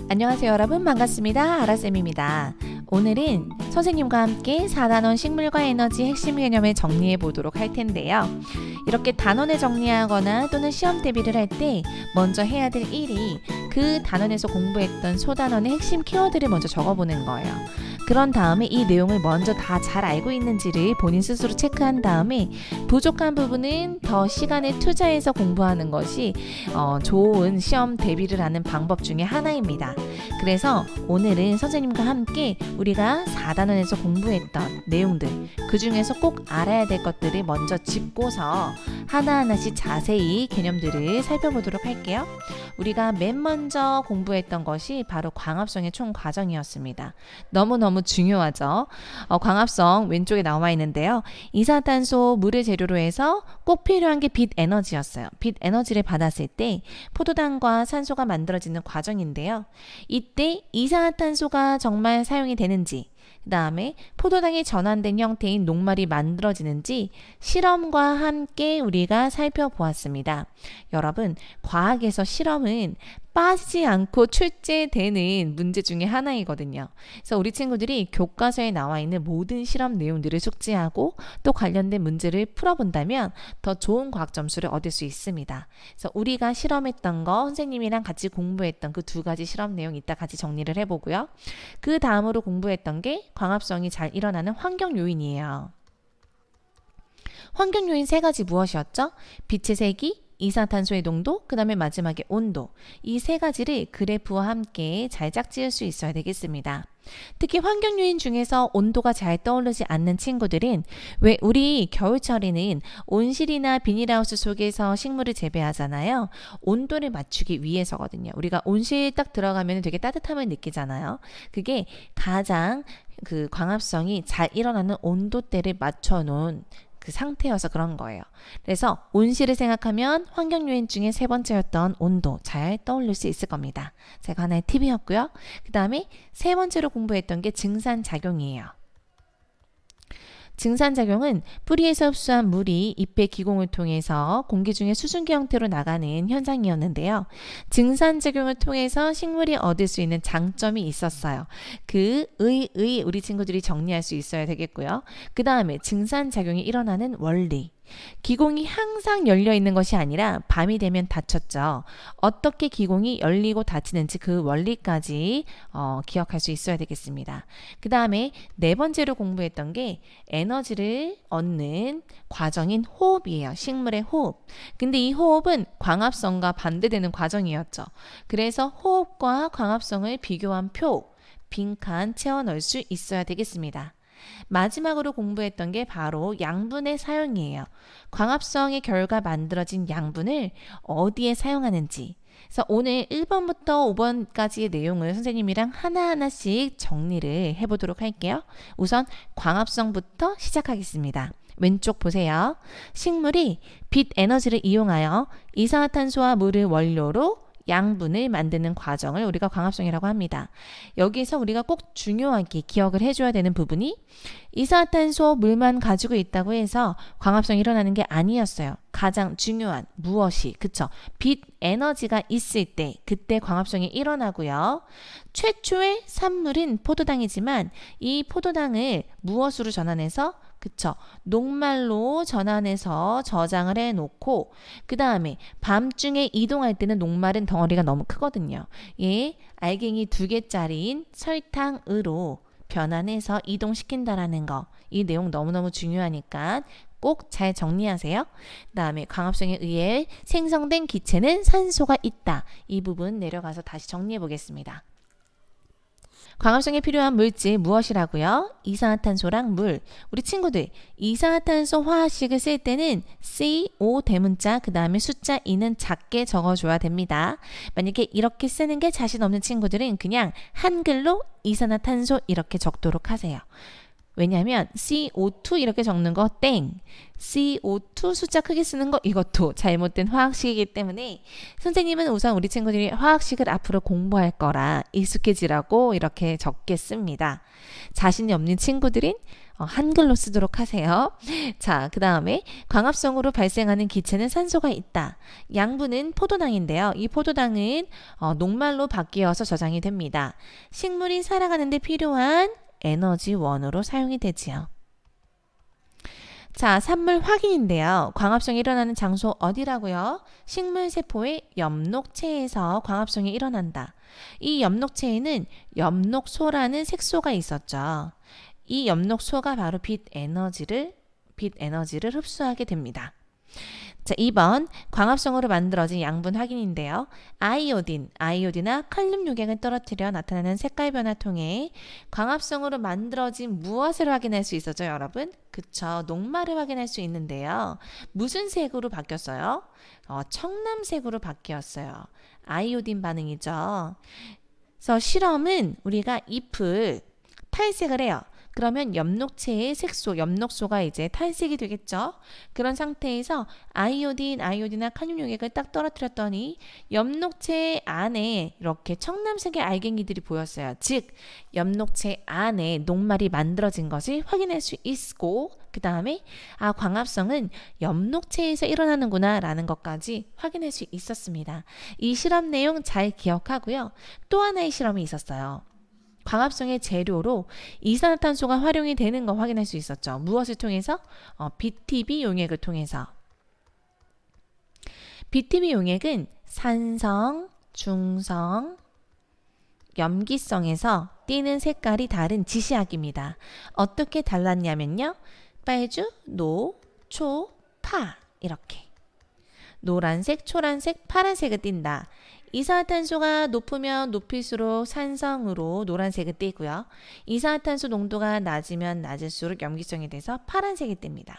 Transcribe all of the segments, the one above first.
안녕하세요 여러분, 반갑습니다. 아라쌤입니다. 오늘은 선생님과 함께 4단원 식물과 에너지 핵심 개념을 정리해 보도록 할 텐데요. 이렇게 단원을 정리하거나 또는 시험 대비를 할 때 먼저 해야 될 일이 그 단원에서 공부했던 소단원의 핵심 키워드를 먼저 적어보는 거예요. 그런 다음에 이 내용을 먼저 다 잘 알고 있는지를 본인 스스로 체크한 다음에 부족한 부분은 더 시간을 투자해서 공부하는 것이 좋은 시험 대비를 하는 방법 중에 하나입니다. 그래서 오늘은 선생님과 함께 우리가 4단원에서 공부했던 내용들, 그 중에서 꼭 알아야 될 것들을 먼저 짚고서 하나하나씩 자세히 개념들을 살펴보도록 할게요. 우리가 맨 먼저 공부했던 것이 바로 광합성의 총 과정이었습니다. 너무너무 중요하죠. 광합성 왼쪽에 나와 있는데요. 이산화탄소, 물을 재료로 해서 꼭 필요한 게 빛 에너지였어요. 빛 에너지를 받았을 때 포도당과 산소가 만들어지는 과정인데요. 이때 이산화탄소가 정말 사용이 되는지, 그 다음에 포도당이 전환된 형태인 녹말이 만들어지는지 실험과 함께 우리가 살펴보았습니다. 여러분, 과학에서 실험은 빠지지 않고 출제되는 문제 중에 하나이거든요. 그래서 우리 친구들이 교과서에 나와 있는 모든 실험 내용들을 숙지하고 또 관련된 문제를 풀어본다면 더 좋은 과학 점수를 얻을 수 있습니다. 그래서 우리가 실험했던 거, 선생님이랑 같이 공부했던 그 두 가지 실험 내용 이따 같이 정리를 해보고요. 그 다음으로 공부했던 게 광합성이 잘 일어나는 환경 요인이에요. 환경 요인 세 가지 무엇이었죠? 빛의 세기, 이산화탄소의 농도, 그 다음에 마지막에 온도. 이 세 가지를 그래프와 함께 잘 짝지을 수 있어야 되겠습니다. 특히 환경 요인 중에서 온도가 잘 떠오르지 않는 친구들은, 왜 우리 겨울철에는 온실이나 비닐하우스 속에서 식물을 재배하잖아요. 온도를 맞추기 위해서거든요. 우리가 온실 딱 들어가면 되게 따뜻함을 느끼잖아요. 그게 가장 그 광합성이 잘 일어나는 온도대를 맞춰놓은 그 상태여서 그런 거예요. 그래서 온실을 생각하면 환경 요인 중에 세 번째였던 온도 잘 떠올릴 수 있을 겁니다. 제가 하나의 팁이었고요. 그 다음에 세 번째로 공부했던 게 증산작용이에요. 증산작용은 뿌리에서 흡수한 물이 잎의 기공을 통해서 공기 중에 수증기 형태로 나가는 현상이었는데요. 증산작용을 통해서 식물이 얻을 수 있는 장점이 있었어요. 우리 친구들이 정리할 수 있어야 되겠고요. 그 다음에 증산작용이 일어나는 원리. 기공이 항상 열려 있는 것이 아니라 밤이 되면 닫혔죠. 어떻게 기공이 열리고 닫히는지 그 원리까지 기억할 수 있어야 되겠습니다. 그 다음에 네 번째로 공부했던 게 에너지를 얻는 과정인 호흡이에요. 식물의 호흡. 근데 이 호흡은 광합성과 반대되는 과정이었죠. 그래서 호흡과 광합성을 비교한 표, 빈칸 채워 넣을 수 있어야 되겠습니다. 마지막으로 공부했던 게 바로 양분의 사용이에요. 광합성의 결과 만들어진 양분을 어디에 사용하는지. 그래서 오늘 1번부터 5번까지의 내용을 선생님이랑 하나하나씩 정리를 해보도록 할게요. 우선 광합성부터 시작하겠습니다. 왼쪽 보세요. 식물이 빛 에너지를 이용하여 이산화탄소와 물을 원료로 양분을 만드는 과정을 우리가 광합성이라고 합니다. 여기서 우리가 꼭 중요하게 기억을 해줘야 되는 부분이 이산화탄소, 물만 가지고 있다고 해서 광합성이 일어나는 게 아니었어요. 가장 중요한 무엇이, 그쵸? 빛 에너지가 있을 때 그때 광합성이 일어나고요. 최초의 산물은 포도당이지만 이 포도당을 무엇으로 전환해서, 그쵸? 녹말로 전환해서 저장을 해놓고 그 다음에 밤중에 이동할 때는 녹말은 덩어리가 너무 크거든요. 예, 알갱이 2개짜리인 설탕으로 변환해서 이동시킨다라는 거. 이 내용 너무너무 중요하니까 꼭 잘 정리하세요. 그 다음에 광합성에 의해 생성된 기체는 산소가 있다. 이 부분 내려가서 다시 정리해 보겠습니다. 광합성에 필요한 물질 무엇이라고요? 이산화탄소랑 물. 우리 친구들, 이산화탄소 화학식을 쓸 때는 CO 대문자 그 다음에 숫자 2는 작게 적어줘야 됩니다. 만약에 이렇게 쓰는 게 자신 없는 친구들은 그냥 한글로 이산화탄소 이렇게 적도록 하세요. 왜냐하면 CO2 이렇게 적는 거 땡. CO2 숫자 크게 쓰는 거 이것도 잘못된 화학식이기 때문에 선생님은 우선 우리 친구들이 화학식을 앞으로 공부할 거라 익숙해지라고 이렇게 적겠습니다. 자신이 없는 친구들은 한글로 쓰도록 하세요. 자, 그 다음에 광합성으로 발생하는 기체는 산소가 있다. 양분은 포도당인데요. 이 포도당은 녹말로 바뀌어서 저장이 됩니다. 식물이 살아가는 데 필요한 에너지원으로 사용이 되지요. 자, 산물 확인인데요. 광합성이 일어나는 장소 어디라고요? 식물세포의 엽록체에서 광합성이 일어난다. 이 엽록체에는 엽록소라는 색소가 있었죠. 이 엽록소가 바로 빛 에너지를 흡수하게 됩니다. 자, 2번 광합성으로 만들어진 양분 확인인데요. 아이오딘이나 칼륨 요객을 떨어뜨려 나타나는 색깔 변화 통해 광합성으로 만들어진 무엇을 확인할 수 있었죠, 여러분? 그쵸, 녹말을 확인할 수 있는데요. 무슨 색으로 바뀌었어요? 청남색으로 바뀌었어요. 아이오딘 반응이죠. 그래서 실험은 우리가 잎을 탈색을 해요. 그러면 엽록체의 색소, 엽록소가 이제 탈색이 되겠죠. 그런 상태에서 아이오딘이나 칼륨 요객을 딱 떨어뜨렸더니 엽록체 안에 이렇게 청남색의 알갱이들이 보였어요. 즉, 엽록체 안에 녹말이 만들어진 것을 확인할 수 있고, 그 다음에 광합성은 엽록체에서 일어나는구나 라는 것까지 확인할 수 있었습니다. 이 실험 내용 잘 기억하고요. 또 하나의 실험이 있었어요. 광합성의 재료로 이산화탄소가 활용이 되는 거 확인할 수 있었죠. 무엇을 통해서? BTB 용액을 통해서. BTB 용액은 산성, 중성, 염기성에서 띠는 색깔이 다른 지시약입니다. 어떻게 달랐냐면요. 빨주, 노, 초, 파 이렇게. 노란색, 초란색, 파란색을 띈다. 이산화탄소가 높으면 높일수록 산성으로 노란색을 띠고요. 이산화탄소 농도가 낮으면 낮을수록 염기성이 돼서 파란색이 띱니다.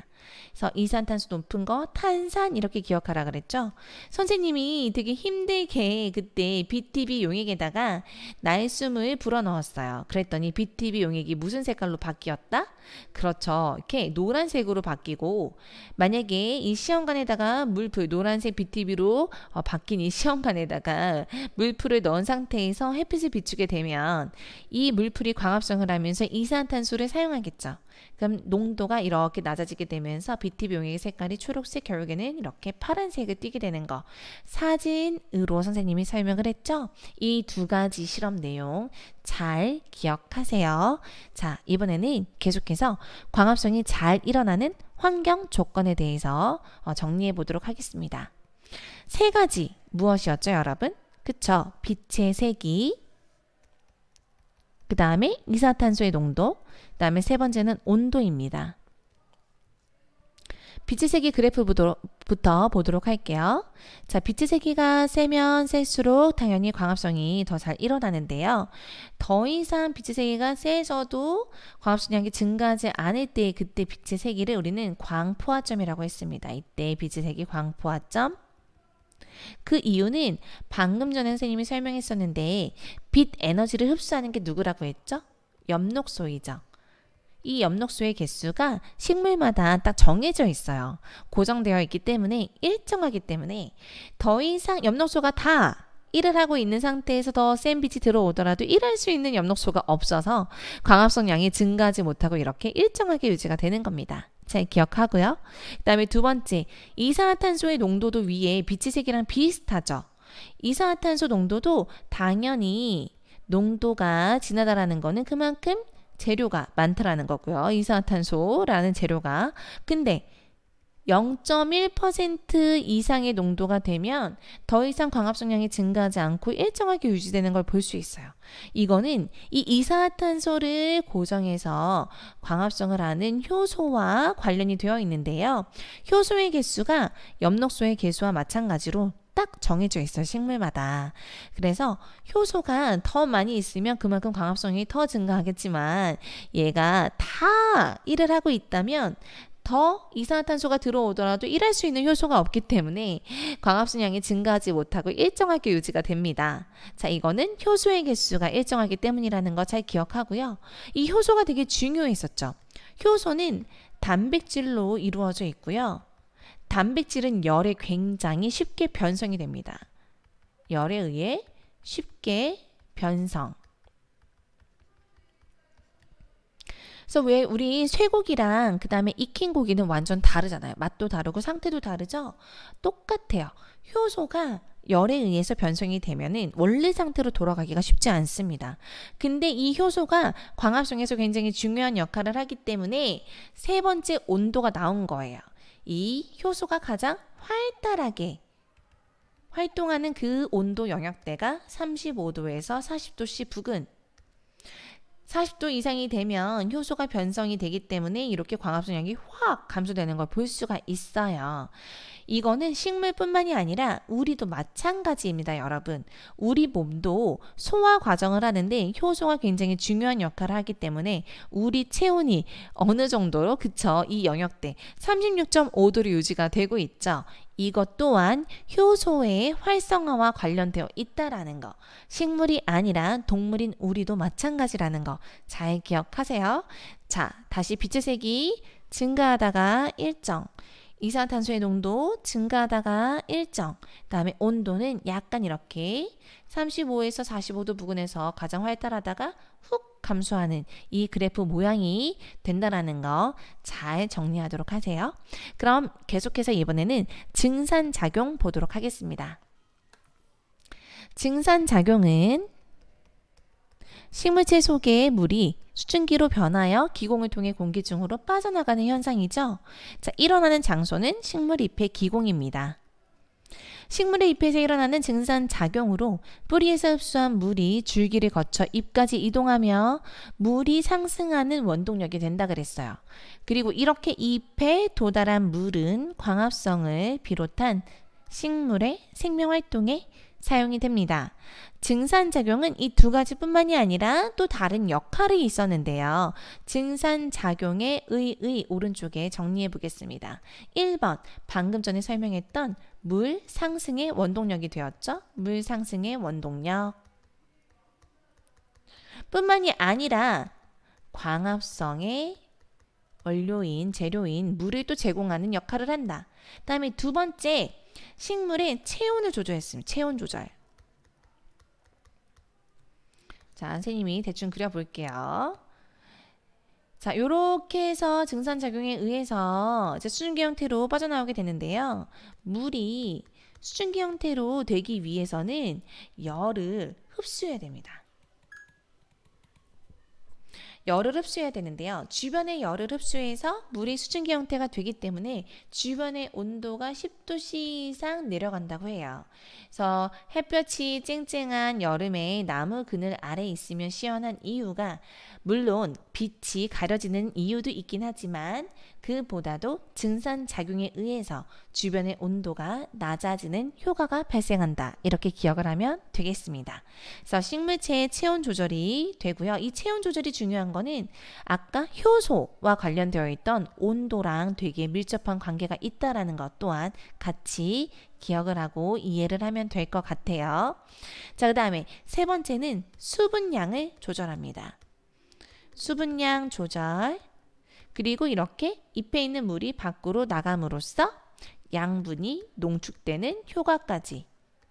그래서 이산화탄소 높은 거 탄산 이렇게 기억하라 그랬죠. 선생님이 되게 힘들게 그때 BTB 용액에다가 날숨을 불어넣었어요. 그랬더니 BTB 용액이 무슨 색깔로 바뀌었다? 그렇죠. 이렇게 노란색으로 바뀌고, 만약에 이 시험관에다가 물풀, 노란색 BTB로 바뀐 이 시험관에다가 물풀을 넣은 상태에서 햇빛을 비추게 되면 이 물풀이 광합성을 하면서 이산화탄소를 사용하겠죠. 그럼 농도가 이렇게 낮아지게 되면서 BTB 용액의 색깔이 초록색, 결국에는 이렇게 파란색을 띠게 되는 거 사진으로 선생님이 설명을 했죠. 이 두 가지 실험 내용 잘 기억하세요. 자, 이번에는 계속해서 광합성이 잘 일어나는 환경 조건에 대해서 정리해 보도록 하겠습니다. 세 가지 무엇이었죠, 여러분? 그쵸? 빛의 색이, 그 다음에 이산화탄소의 농도, 그 다음에 세 번째는 온도입니다. 빛의 세기 그래프부터 보도록 할게요. 자, 빛의 세기가 세면 셀수록 당연히 광합성이 더 잘 일어나는데요. 더 이상 빛의 세기가 세져도 광합성량이 증가하지 않을 때 그때 빛의 세기를 우리는 광포화점이라고 했습니다. 이때 빛의 세기 광포화점. 그 이유는 방금 전에 선생님이 설명했었는데 빛 에너지를 흡수하는 게 누구라고 했죠? 엽록소이죠. 이 엽록소의 개수가 식물마다 딱 정해져 있어요. 고정되어 있기 때문에 일정하기 때문에 더 이상 엽록소가 다 일을 하고 있는 상태에서 더 센 빛이 들어오더라도 일할 수 있는 엽록소가 없어서 광합성량이 증가하지 못하고 이렇게 일정하게 유지가 되는 겁니다. 잘 기억하고요. 그 다음에 두 번째, 이산화탄소의 농도도 위에 빛의 색이랑 비슷하죠. 이산화탄소 농도도 당연히 농도가 진하다라는 거는 그만큼 재료가 많다라는 거고요. 이산화탄소라는 재료가. 근데 0.1% 이상의 농도가 되면 더 이상 광합성량이 증가하지 않고 일정하게 유지되는 걸 볼 수 있어요. 이거는 이 이산화탄소를 고정해서 광합성을 하는 효소와 관련이 되어 있는데요. 효소의 개수가 엽록소의 개수와 마찬가지로 딱 정해져 있어요. 식물마다. 그래서 효소가 더 많이 있으면 그만큼 광합성이 더 증가하겠지만 얘가 다 일을 하고 있다면 더 이산화탄소가 들어오더라도 일할 수 있는 효소가 없기 때문에 광합성량이 증가하지 못하고 일정하게 유지가 됩니다. 자, 이거는 효소의 개수가 일정하기 때문이라는 거 잘 기억하고요. 이 효소가 되게 중요했었죠. 효소는 단백질로 이루어져 있고요. 단백질은 열에 굉장히 쉽게 변성이 됩니다. 열에 의해 쉽게 변성. 그래서 왜 우리 쇠고기랑 그 다음에 익힌 고기는 완전 다르잖아요. 맛도 다르고 상태도 다르죠? 똑같아요. 효소가 열에 의해서 변성이 되면은 원래 상태로 돌아가기가 쉽지 않습니다. 근데 이 효소가 광합성에서 굉장히 중요한 역할을 하기 때문에 세 번째 온도가 나온 거예요. 이 효소가 가장 활달하게 활동하는 그 온도 영역대가 35도에서 40도씨 부근. 40도 이상이 되면 효소가 변성이 되기 때문에 이렇게 광합성량이 확 감소되는 걸 볼 수가 있어요. 이거는 식물뿐만이 아니라 우리도 마찬가지입니다, 여러분. 우리 몸도 소화 과정을 하는데 효소가 굉장히 중요한 역할을 하기 때문에 우리 체온이 어느 정도로 그쵸? 이 영역대 36.5도로 유지가 되고 있죠. 이것 또한 효소의 활성화와 관련되어 있다라는 거. 식물이 아니라 동물인 우리도 마찬가지라는 거 잘 기억하세요. 자, 다시 빛의 색이 증가하다가 일정. 이산화탄소의 농도 증가하다가 일정. 그다음에 온도는 약간 이렇게 35에서 45도 부근에서 가장 활달하다가 훅 감소하는 이 그래프 모양이 된다라는 거 잘 정리하도록 하세요. 그럼 계속해서 이번에는 증산작용 보도록 하겠습니다. 증산작용은 식물체 속의 물이 수증기로 변하여 기공을 통해 공기 중으로 빠져나가는 현상이죠. 자, 일어나는 장소는 식물 잎의 기공입니다. 식물의 잎에서 일어나는 증산작용으로 뿌리에서 흡수한 물이 줄기를 거쳐 잎까지 이동하며 물이 상승하는 원동력이 된다 그랬어요. 그리고 이렇게 잎에 도달한 물은 광합성을 비롯한 식물의 생명활동에 사용이 됩니다. 증산작용은 이 두 가지뿐만이 아니라 또 다른 역할이 있었는데요. 증산작용의 오른쪽에 정리해 보겠습니다. 1번 방금 전에 설명했던 물 상승의 원동력이 되었죠. 물 상승의 원동력 뿐만이 아니라 광합성의 원료인 재료인 물을 또 제공하는 역할을 한다. 다음에 두 번째 식물의 체온을 조절했습니다. 체온 조절. 자, 선생님이 대충 그려볼게요. 자, 요렇게 해서 증산작용에 의해서 이제 수증기 형태로 빠져나오게 되는데요. 물이 수증기 형태로 되기 위해서는 열을 흡수해야 됩니다. 열을 흡수해야 되는데요. 주변의 열을 흡수해서 물이 수증기 형태가 되기 때문에 주변의 온도가 10도씨 이상 내려간다고 해요. 그래서 햇볕이 쨍쨍한 여름에 나무 그늘 아래 있으면 시원한 이유가 물론 빛이 가려지는 이유도 있긴 하지만 그보다도 증산작용에 의해서 주변의 온도가 낮아지는 효과가 발생한다. 이렇게 기억을 하면 되겠습니다. 그래서 식물체의 체온 조절이 되고요. 이 체온 조절이 중요한 거는 아까 효소와 관련되어 있던 온도랑 되게 밀접한 관계가 있다라는 것 또한 같이 기억을 하고 이해를 하면 될 것 같아요. 자, 그 다음에 세 번째는 수분량을 조절합니다. 수분량 조절. 그리고 이렇게 잎에 있는 물이 밖으로 나감으로써 양분이 농축되는 효과까지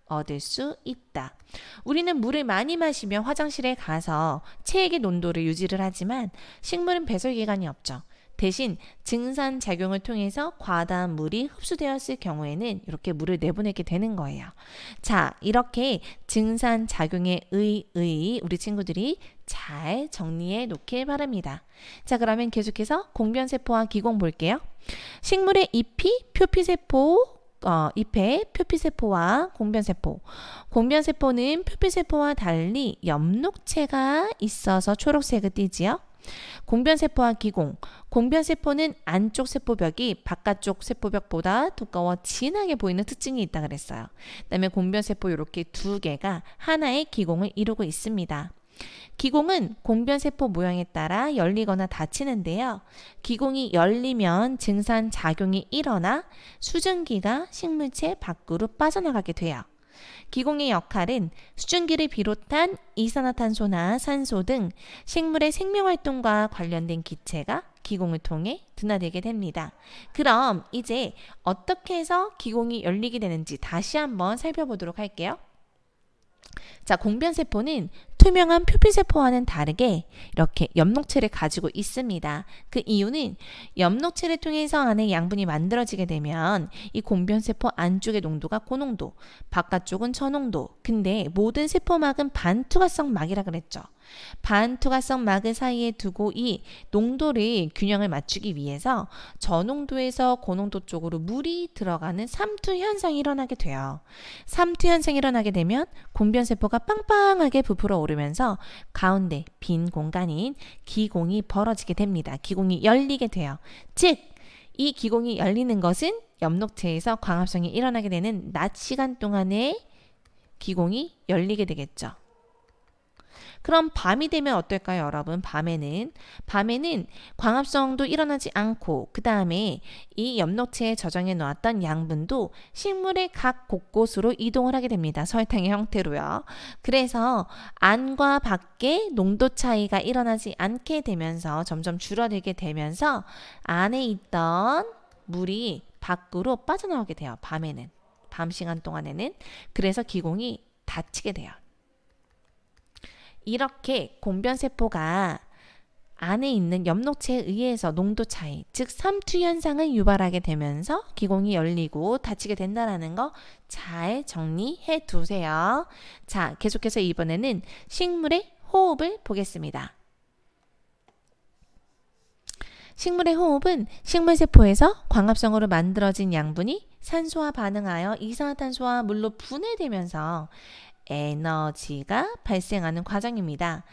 얻을 수 있다. 우리는 물을 많이 마시면 화장실에 가서 체액의 농도를 유지를 하지만 식물은 배설기관이 없죠. 대신 증산작용을 통해서 과다한 물이 흡수되었을 경우에는 이렇게 물을 내보내게 되는 거예요. 자, 이렇게 증산작용에 우리 친구들이 잘 정리해 놓길 바랍니다. 자, 그러면 계속해서 공변세포와 기공 볼게요. 식물의 잎이 표피세포 잎에 표피세포와 공변세포. 공변세포는 표피세포와 달리 엽록체가 있어서 초록색을 띠지요. 공변세포와 기공. 공변세포는 안쪽 세포벽이 바깥쪽 세포벽보다 두꺼워 진하게 보이는 특징이 있다 그랬어요. 그다음에 공변세포 이렇게 두 개가 하나의 기공을 이루고 있습니다. 기공은 공변세포 모양에 따라 열리거나 닫히는데요. 기공이 열리면 증산작용이 일어나 수증기가 식물체 밖으로 빠져나가게 돼요. 기공의 역할은 수증기를 비롯한 이산화탄소나 산소 등 식물의 생명활동과 관련된 기체가 기공을 통해 드나들게 됩니다. 그럼 이제 어떻게 해서 기공이 열리게 되는지 다시 한번 살펴보도록 할게요. 자, 공변세포는 투명한 표피세포와는 다르게 이렇게 엽록체를 가지고 있습니다. 그 이유는 엽록체를 통해서 안에 양분이 만들어지게 되면 이 공변세포 안쪽의 농도가 고농도, 바깥쪽은 저농도. 근데 모든 세포막은 반투과성 막이라 그랬죠. 반투과성 막을 사이에 두고 이 농도를 균형을 맞추기 위해서 저농도에서 고농도 쪽으로 물이 들어가는 삼투 현상이 일어나게 돼요. 삼투 현상이 일어나게 되면 공변세포가 빵빵하게 부풀어 오르면서 가운데 빈 공간인 기공이 벌어지게 됩니다. 기공이 열리게 돼요. 즉, 이 기공이 열리는 것은 엽록체에서 광합성이 일어나게 되는 낮 시간 동안에 기공이 열리게 되겠죠. 그럼 밤이 되면 어떨까요, 여러분? 밤에는 광합성도 일어나지 않고 그 다음에 이 엽록체에 저장해 놓았던 양분도 식물의 각 곳곳으로 이동을 하게 됩니다. 설탕의 형태로요. 그래서 안과 밖에 농도 차이가 일어나지 않게 되면서 점점 줄어들게 되면서 안에 있던 물이 밖으로 빠져나오게 돼요. 밤에는. 밤 시간 동안에는. 그래서 기공이 닫히게 돼요. 이렇게 공변세포가 안에 있는 엽록체에 의해서 농도 차이, 즉 삼투 현상을 유발하게 되면서 기공이 열리고 닫히게 된다는 거 잘 정리해 두세요. 자, 계속해서 이번에는 식물의 호흡을 보겠습니다. 식물의 호흡은 식물세포에서 광합성으로 만들어진 양분이 산소와 반응하여 이산화탄소와 물로 분해되면서 에너지가 발생하는 과정입니다.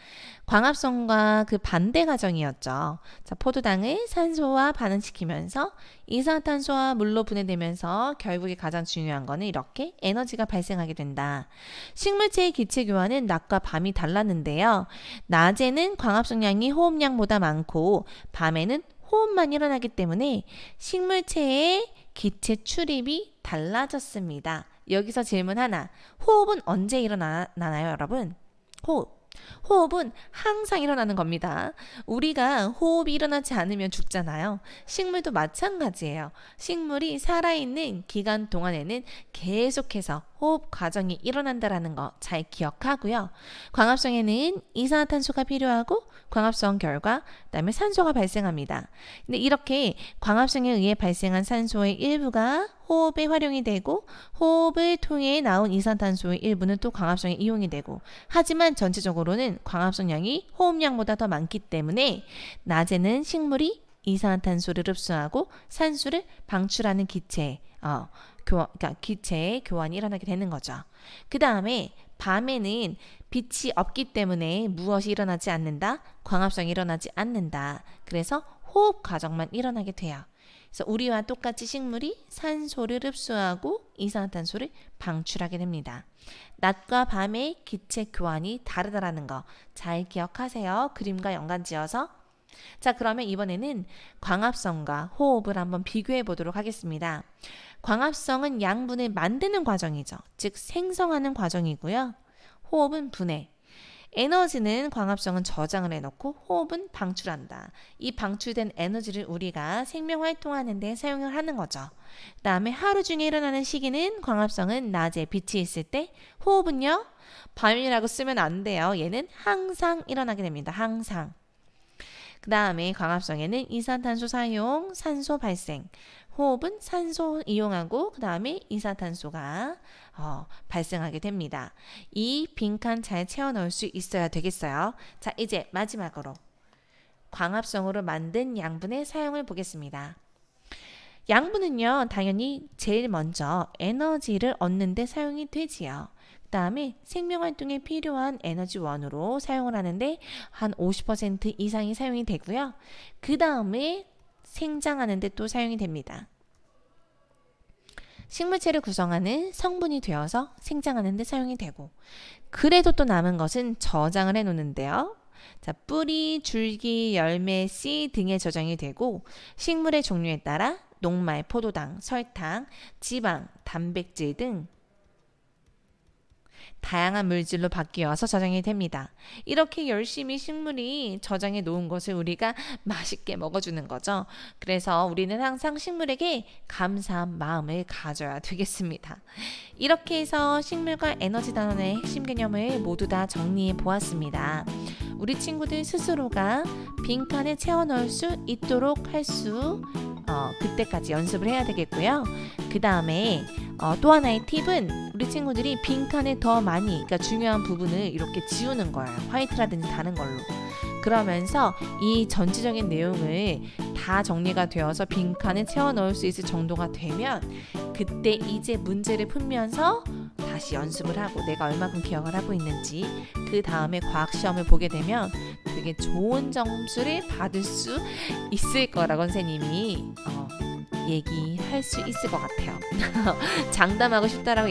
광합성과 그 반대 과정이었죠. 자, 포도당을 산소와 반응시키면서 이산화탄소와 물로 분해되면서 결국에 가장 중요한 거는 이렇게 에너지가 발생하게 된다. 식물체의 기체 교환은 낮과 밤이 달랐는데요. 낮에는 광합성량이 호흡량보다 많고 밤에는 호흡만 일어나기 때문에 식물체의 기체 출입이 달라졌습니다. 여기서 질문 하나. 호흡은 언제 일어나나요, 여러분? 호흡은 항상 일어나는 겁니다. 우리가 호흡이 일어나지 않으면 죽잖아요. 식물도 마찬가지예요. 식물이 살아있는 기간 동안에는 계속해서 호흡 과정이 일어난다는 거 잘 기억하고요. 광합성에는 이산화탄소가 필요하고 광합성 결과 그다음에 산소가 발생합니다. 근데 이렇게 광합성에 의해 발생한 산소의 일부가 호흡에 활용이 되고 호흡을 통해 나온 이산탄소의 일부는 또 광합성에 이용이 되고 하지만 전체적으로는 광합성량이 호흡량보다 더 많기 때문에 낮에는 식물이 이산탄소를 흡수하고 산소를 방출하는 기체의 교환이 일어나게 되는 거죠. 그 다음에 밤에는 빛이 없기 때문에 무엇이 일어나지 않는다? 광합성이 일어나지 않는다. 그래서 호흡 과정만 일어나게 돼요. 그래서 우리와 똑같이 식물이 산소를 흡수하고 이산화탄소를 방출하게 됩니다. 낮과 밤의 기체 교환이 다르다는 거 잘 기억하세요. 그림과 연관지어서. 자, 그러면 이번에는 광합성과 호흡을 한번 비교해 보도록 하겠습니다. 광합성은 양분을 만드는 과정이죠. 즉 생성하는 과정이고요. 호흡은 분해. 에너지는 광합성은 저장을 해놓고 호흡은 방출한다. 이 방출된 에너지를 우리가 생명활동하는 데 사용을 하는 거죠. 그 다음에 하루 중에 일어나는 시기는 광합성은 낮에 빛이 있을 때, 호흡은요 밤이라고 쓰면 안 돼요. 얘는 항상 일어나게 됩니다. 항상. 그 다음에 광합성에는 이산탄소 사용, 산소 발생. 호흡은 산소 이용하고 그 다음에 이산탄소가 발생하게 됩니다. 이 빈칸 잘 채워 넣을 수 있어야 되겠어요. 자, 이제 마지막으로 광합성으로 만든 양분의 사용을 보겠습니다. 양분은요, 당연히 제일 먼저 에너지를 얻는 데 사용이 되지요. 그 다음에 생명활동에 필요한 에너지원으로 사용을 하는데 한 50% 이상이 사용이 되고요. 그 다음에 생장하는 데 또 사용이 됩니다. 식물체를 구성하는 성분이 되어서 생장하는 데 사용이 되고, 그래도 또 남은 것은 저장을 해 놓는데요. 자, 뿌리, 줄기, 열매, 씨 등에 저장이 되고, 식물의 종류에 따라 녹말, 포도당, 설탕, 지방, 단백질 등 다양한 물질로 바뀌어서 저장이 됩니다. 이렇게 열심히 식물이 저장해 놓은 것을 우리가 맛있게 먹어주는 거죠. 그래서 우리는 항상 식물에게 감사한 마음을 가져야 되겠습니다. 이렇게 해서 식물과 에너지 단원의 핵심 개념을 모두 다 정리해 보았습니다. 우리 친구들 스스로가 빈칸을 채워 넣을 수 있도록 그때까지 연습을 해야 되겠고요. 그 다음에 또 하나의 팁은 우리 친구들이 빈칸을 더 많이, 그러니까 중요한 부분을 이렇게 지우는 거예요. 화이트라든지 다른 걸로. 그러면서 이 전체적인 내용을 다 정리가 되어서 빈칸을 채워 넣을 수 있을 정도가 되면, 그때 이제 문제를 풀면서 다시 연습을 하고 내가 얼마큼 기억을 하고 있는지, 그 다음에 과학 시험을 보게 되면 되게 좋은 점수를 받을 수 있을 거라고 선생님이 얘기할 수 있을 것 같아요. 장담하고 싶다라고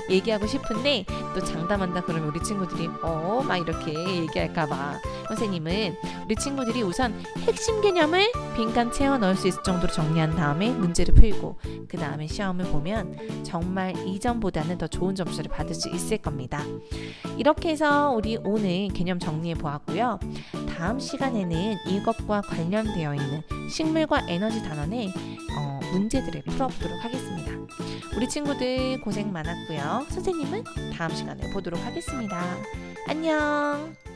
얘기하고 싶은데, 또 장담한다 그러면 우리 친구들이 막 이렇게 얘기할까봐 선생님은 우리 친구들이 우선 핵심 개념을 빈칸 채워 넣을 수 있을 정도로 정리한 다음에 문제를 풀고, 그 다음에 시험을 보면 정말 이전보다는 더 좋은 점수를 받을 수 있을 겁니다. 이렇게 해서 우리 오늘 개념 정리해 보았고요. 다음 시간에는 이것과 관련되어 있는 식물과 에너지 단원의 문제들을 풀어보도록 하겠습니다. 우리 친구들 고생 많았고요. 선생님은 다음 시간에 보도록 하겠습니다. 안녕.